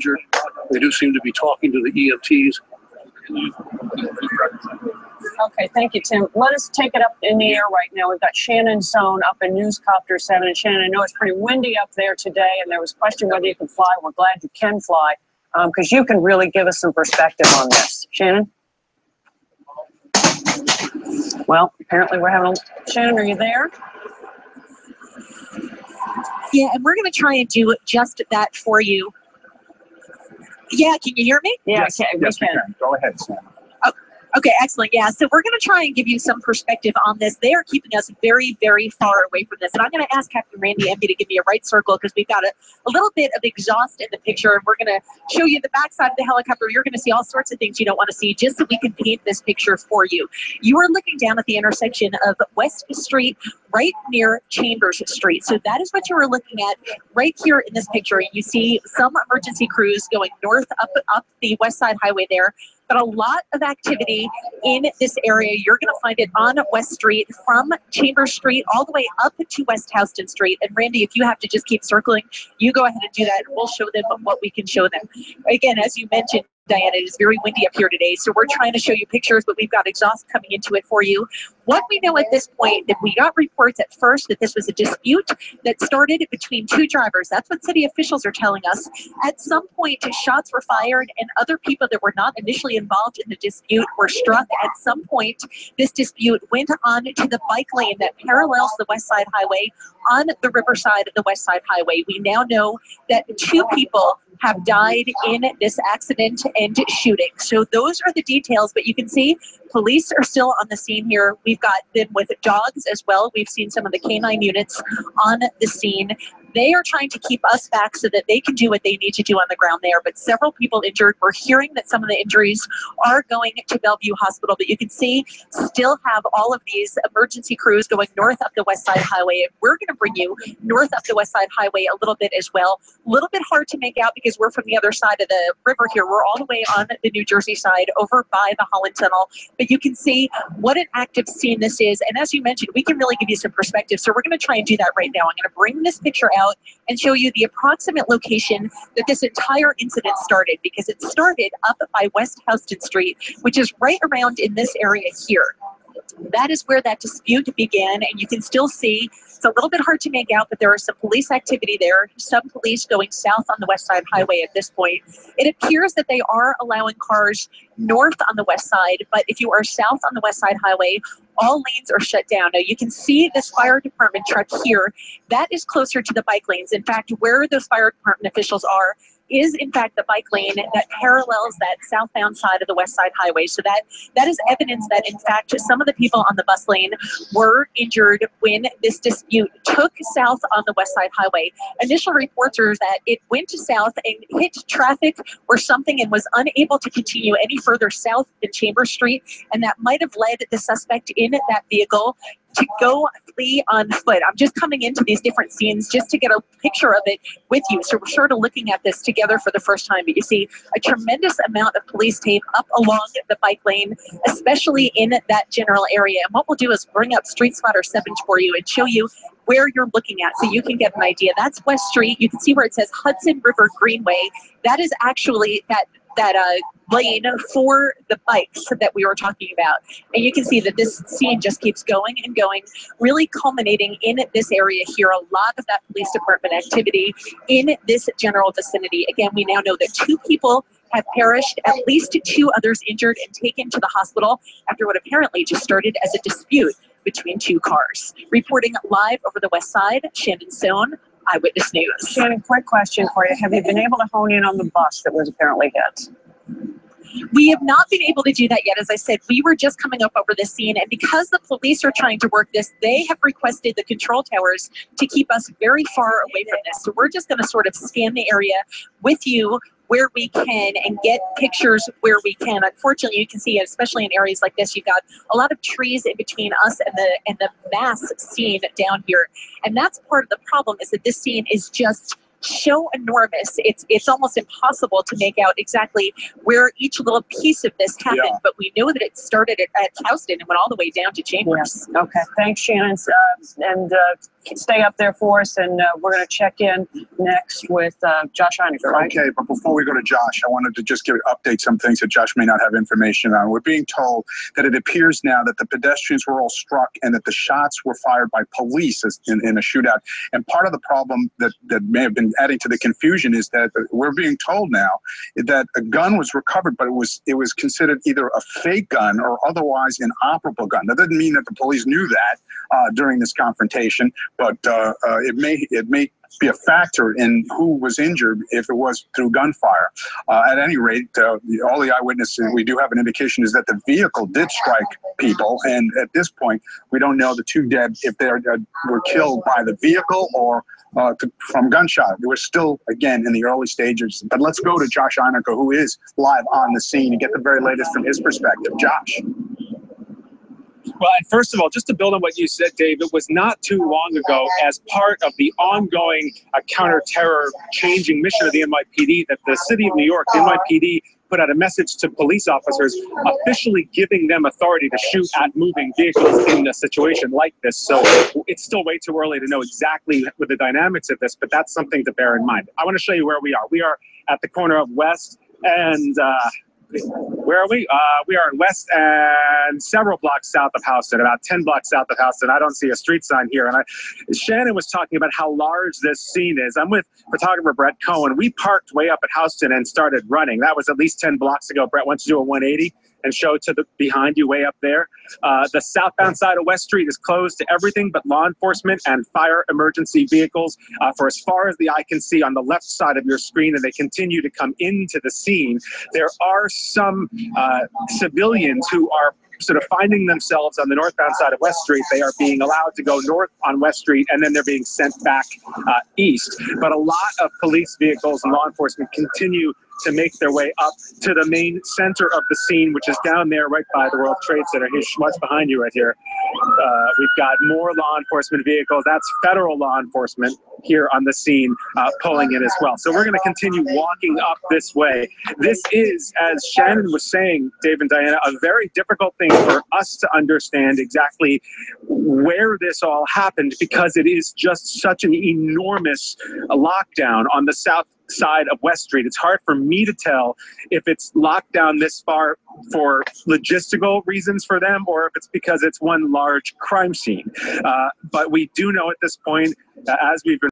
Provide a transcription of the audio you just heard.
injured. They do seem to be talking to the EMTs. Okay, thank you, Tim. Let us take it up in the air right now. We've got Shannon Zone up in Newscopter 7. And Shannon, I know it's pretty windy up there today, and there was a question whether you can fly. We're glad you can fly, because you can really give us some perspective on this. Shannon? Well, apparently we're having a... Shannon, are you there? Yeah, and we're going to try and do just that for you. Yeah, can you hear me? Yeah, yes, okay, yes, we can. Go ahead, Sam. Okay, excellent. Yeah, so we're going to try and give you some perspective on this. They are keeping us very, very far away from this. And I'm going to ask Captain Randy Envy to give me a right circle because we've got a little bit of exhaust in the picture. And we're going to show you the backside of the helicopter. You're going to see all sorts of things you don't want to see just so we can paint this picture for you. You are looking down at the intersection of West Street, right near Chambers Street. So that is what you are looking at right here in this picture. You see some emergency crews going north up the West Side Highway there. But a lot of activity in this area. You're going to find it on West Street from Chambers Street all the way up to West Houston Street. And Randy, if you have to just keep circling, you go ahead and do that, and we'll show them what we can show them. Again, as you mentioned, Diana, it is very windy up here today, so we're trying to show you pictures, but we've got exhaust coming into it for you. What we know at this point, that we got reports at first that this was a dispute that started between two drivers. That's what city officials are telling us. At some point, shots were fired, and other people that were not initially involved in the dispute were struck. At some point, this dispute went on to the bike lane that parallels the West Side Highway on the riverside of the West Side Highway. We now know that 2 people have died in this accident and shooting. So those are the details, but you can see police are still on the scene here. We've got them with dogs as well. We've seen some of the canine units on the scene. They are trying to keep us back so that they can do what they need to do on the ground there, but several people injured. We're hearing that some of the injuries are going to Bellevue Hospital, but you can see still have all of these emergency crews going north up the West Side Highway. And we're going to bring you north up the West Side Highway a little bit as well. A little bit hard to make out because we're from the other side of the river here. We're all the way on the New Jersey side over by the Holland Tunnel, but you can see what an active scene this is. And as you mentioned, we can really give you some perspective. So we're going to try and do that right now. I'm going to bring this picture out and show you the approximate location that this entire incident started, because it started up by West Houston Street, which is right around in this area here. That is where that dispute began, and you can still see it's a little bit hard to make out, but there are some police activity there, some police going south on the West Side Highway at this point. It appears that they are allowing cars north on the west side, but if you are south on the West Side Highway, all lanes are shut down. Now you can see this fire department truck here. That is closer to the bike lanes. In fact, where those fire department officials are is in fact the bike lane that parallels that southbound side of the West Side Highway. So that is evidence that in fact some of the people on the bus lane were injured when this dispute took south on the West Side Highway. Initial reports are that it went to south and hit traffic or something and was unable to continue any further south than Chambers Street, and that might have led the suspect in that vehicle to go flee on foot. I'm just coming into these different scenes just to get a picture of it with you. So we're sort of looking at this together for the first time, but you see a tremendous amount of police tape up along the bike lane, especially in that general area. And what we'll do is bring up Street Spotter 7 for you and show you where you're looking at so you can get an idea. That's West Street. You can see where it says Hudson River Greenway. That is actually that lane for the bikes that we were talking about. And you can see that this scene just keeps going and going, really culminating in this area here. A lot of that police department activity in this general vicinity. Again, we now know that 2 people have perished, at least 2 others injured and taken to the hospital after what apparently just started as a dispute between 2 cars. Reporting live over the West Side, Shannon Zone, Eyewitness News. Shannon, quick question for you. Have you been able to hone in on the bus that was apparently hit? We have not been able to do that yet. As I said, we were just coming up over this scene, and because the police are trying to work this, they have requested the control towers to keep us very far away from this. So we're just going to sort of scan the area with you where we can and get pictures where we can. Unfortunately, you can see, especially in areas like this, you've got a lot of trees in between us and the mass scene down here. And that's part of the problem, is that this scene is just so enormous. It's almost impossible to make out exactly where each little piece of this happened. Yeah. But we know that it started at Houston and went all the way down to Chambers. Yes. Okay. Thanks, Shannon. And stay up there for us. And we're going to check in next with Josh Einiger, right? Okay, but before we go to Josh, I wanted to just update some things that Josh may not have information on. We're being told that it appears now that the pedestrians were all struck and that the shots were fired by police in a shootout. And part of the problem that may have been adding to the confusion is that we're being told now that a gun was recovered, but it was considered either a fake gun or otherwise inoperable gun. That doesn't mean that the police knew that during this confrontation, but it may be a factor in who was injured if it was through gunfire. At any rate, all the eyewitnesses, we do have an indication, is that the vehicle did strike people, and at this point, we don't know the two dead if they were killed by the vehicle or from gunshot. We're still, again, in the early stages. But let's go to Josh Einiger, who is live on the scene, and get the very latest from his perspective. Josh. Well, and first of all, just to build on what you said, Dave, it was not too long ago, as part of the ongoing counter-terror changing mission of the NYPD, that the city of New York, the NYPD, put out a message to police officers officially giving them authority to shoot at moving vehicles in a situation like this. So it's still way too early to know exactly what the dynamics of this, but that's something to bear in mind. I want to show you where we are. We are at the corner of West and where are we? We are West and several blocks south of Houston, about 10 blocks south of Houston. I don't see a street sign here. And Shannon was talking about how large this scene is. I'm with photographer Brett Cohen. We parked way up at Houston and started running. That was at least 10 blocks ago. Brett went to do a 180 and show to the behind you way up there. The southbound side of West Street is closed to everything but law enforcement and fire emergency vehicles for as far as the eye can see on the left side of your screen, and they continue to come into the scene. There are some civilians who are sort of finding themselves on the northbound side of West Street. They are being allowed to go north on West Street, and then they're being sent back east. But a lot of police vehicles and law enforcement continue to make their way up to the main center of the scene, which is down there right by the World Trade Center. Here's Schmutz behind you right here. We've got more law enforcement vehicles. That's federal law enforcement here on the scene pulling in as well. So we're going to continue walking up this way. This is, as Shannon was saying, Dave and Diana, a very difficult thing for us to understand exactly where this all happened, because it is just such an enormous lockdown on the south side of West Street. It's hard for me to tell if it's locked down this far for logistical reasons for them or if it's because it's one large crime scene. But we do know at this point, as we've been